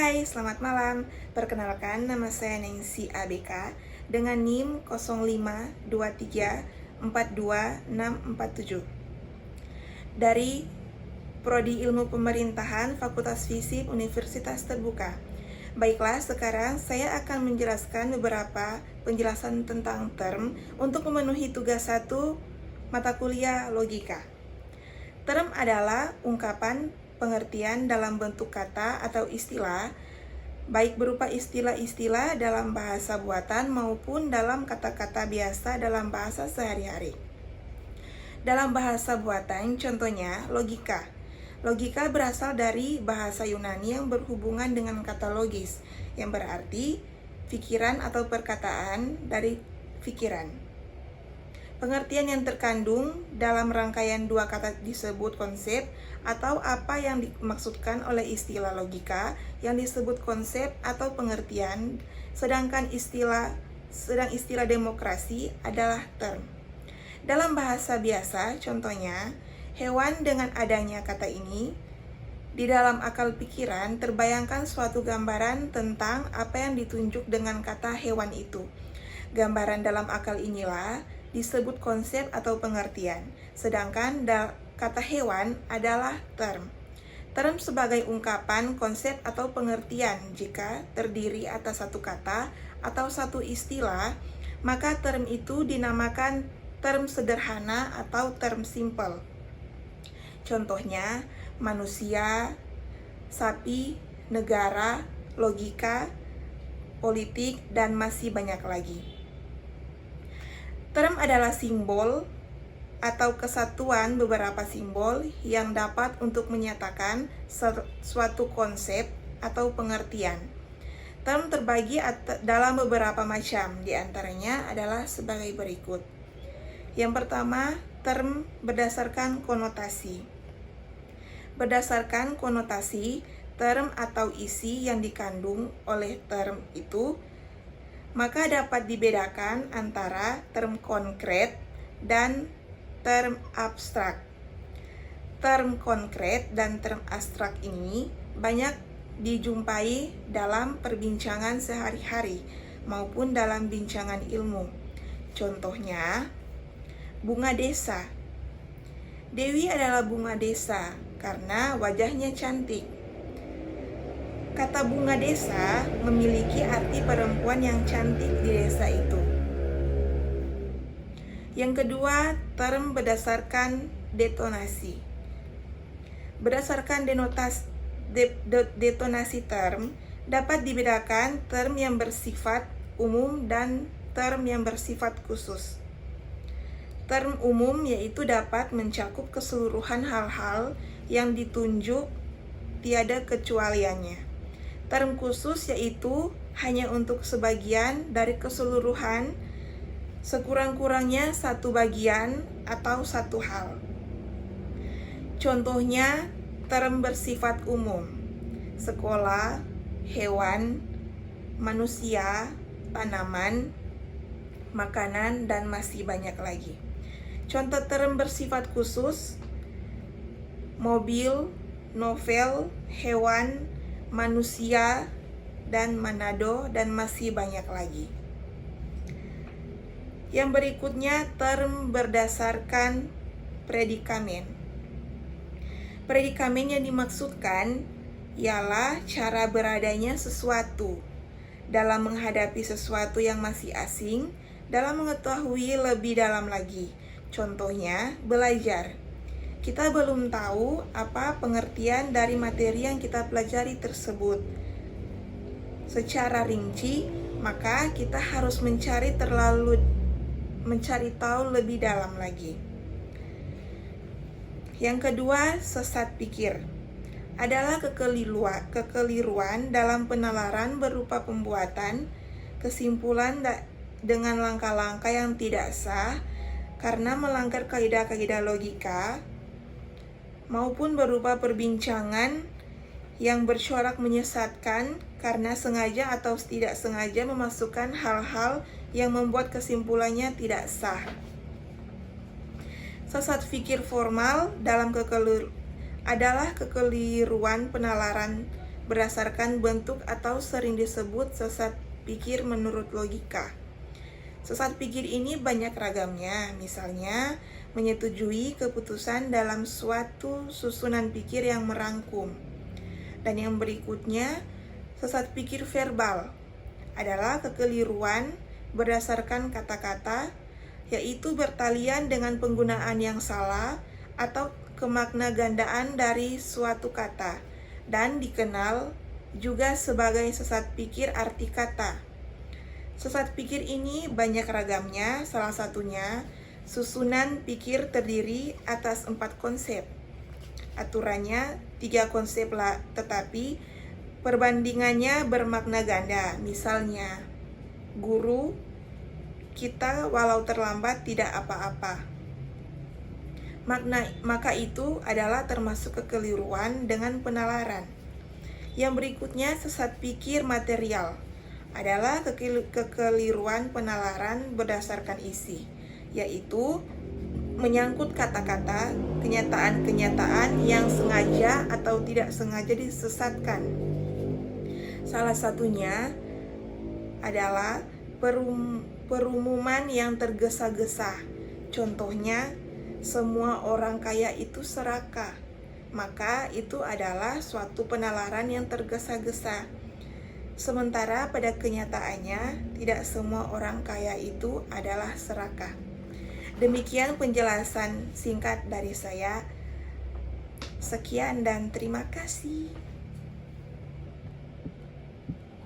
Hai, selamat malam. Perkenalkan, nama saya Nancy ABK dengan NIM 0523426647 dari Prodi Ilmu Pemerintahan Fakultas Fisip Universitas Terbuka. Baiklah, sekarang saya akan menjelaskan beberapa penjelasan tentang term untuk memenuhi tugas 1 mata kuliah logika. Term adalah ungkapan pengertian dalam bentuk kata atau istilah, baik berupa istilah-istilah dalam bahasa buatan maupun dalam kata-kata biasa dalam bahasa sehari-hari. Dalam bahasa buatan, contohnya logika. Logika berasal dari bahasa Yunani yang berhubungan dengan kata logis, yang berarti pikiran atau perkataan dari pikiran. Pengertian yang terkandung dalam rangkaian dua kata disebut konsep atau apa yang dimaksudkan oleh istilah logika yang disebut konsep atau pengertian, sedangkan istilah demokrasi adalah term. Dalam bahasa biasa, contohnya, hewan dengan adanya kata ini, di dalam akal pikiran terbayangkan suatu gambaran tentang apa yang ditunjuk dengan kata hewan itu. Gambaran dalam akal inilah disebut konsep atau pengertian, sedangkan kata hewan adalah term. Term sebagai ungkapan, konsep, atau pengertian jika terdiri atas satu kata atau satu istilah, maka term itu dinamakan term sederhana atau term simple. Contohnya, manusia, sapi, negara, logika, politik, dan masih banyak lagi. Term adalah simbol atau kesatuan beberapa simbol yang dapat untuk menyatakan suatu konsep atau pengertian. Term terbagi dalam beberapa macam, diantaranya adalah sebagai berikut. Yang pertama, term berdasarkan konotasi. Berdasarkan konotasi, term atau isi yang dikandung oleh term itu, maka dapat dibedakan antara term konkret dan term abstrak. Term konkret dan term abstrak ini banyak dijumpai dalam perbincangan sehari-hari maupun dalam bincangan ilmu. Contohnya, bunga desa. Dewi adalah bunga desa karena wajahnya cantik. Kata bunga desa memiliki arti perempuan yang cantik di desa itu. Yang kedua, term berdasarkan detonasi. Berdasarkan detonasi term, dapat dibedakan term yang bersifat umum dan term yang bersifat khusus. Term umum yaitu dapat mencakup keseluruhan hal-hal yang ditunjuk tiada kecualiannya. Term khusus yaitu hanya untuk sebagian dari keseluruhan, sekurang-kurangnya satu bagian atau satu hal. Contohnya, term bersifat umum: sekolah, hewan, manusia, tanaman, makanan, dan masih banyak lagi. Contoh term bersifat khusus: mobil, novel, hewan, manusia, dan Manado, dan masih banyak lagi. Yang berikutnya, term berdasarkan predikamen. Predikamen yang dimaksudkan ialah cara beradanya sesuatu dalam menghadapi sesuatu yang masih asing, dalam mengetahui lebih dalam lagi. Contohnya, belajar. Kita belum tahu apa pengertian dari materi yang kita pelajari tersebut secara rinci, maka kita harus mencari tahu lebih dalam lagi. Yang kedua, sesat pikir adalah kekeliruan dalam penalaran berupa pembuatan kesimpulan dengan langkah-langkah yang tidak sah karena melanggar kaidah-kaidah logika, maupun berupa perbincangan yang bercorak menyesatkan karena sengaja atau tidak sengaja memasukkan hal-hal yang membuat kesimpulannya tidak sah. Sesat pikir formal dalam adalah kekeliruan penalaran berdasarkan bentuk atau sering disebut sesat pikir menurut logika. Sesat pikir ini banyak ragamnya, misalnya menyetujui keputusan dalam suatu susunan pikir yang merangkum. Dan yang berikutnya, sesat pikir verbal adalah kekeliruan berdasarkan kata-kata, yaitu bertalian dengan penggunaan yang salah atau kemakna gandaan dari suatu kata, dan dikenal juga sebagai sesat pikir arti kata. Sesat pikir ini banyak ragamnya, salah satunya susunan pikir terdiri atas 4 konsep. Aturannya 3 konsep lah, tetapi perbandingannya bermakna ganda. Misalnya, guru, kita walau terlambat tidak apa-apa. Maka itu adalah termasuk kekeliruan dengan penalaran. Yang berikutnya, sesat pikir material adalah kekeliruan penalaran berdasarkan isi, yaitu menyangkut kata-kata, kenyataan-kenyataan yang sengaja atau tidak sengaja disesatkan. Salah satunya adalah perumuman yang tergesa-gesa. Contohnya, semua orang kaya itu serakah. Maka itu adalah suatu penalaran yang tergesa-gesa. Sementara pada kenyataannya, tidak semua orang kaya itu adalah serakah. Demikian penjelasan singkat dari saya. Sekian dan terima kasih.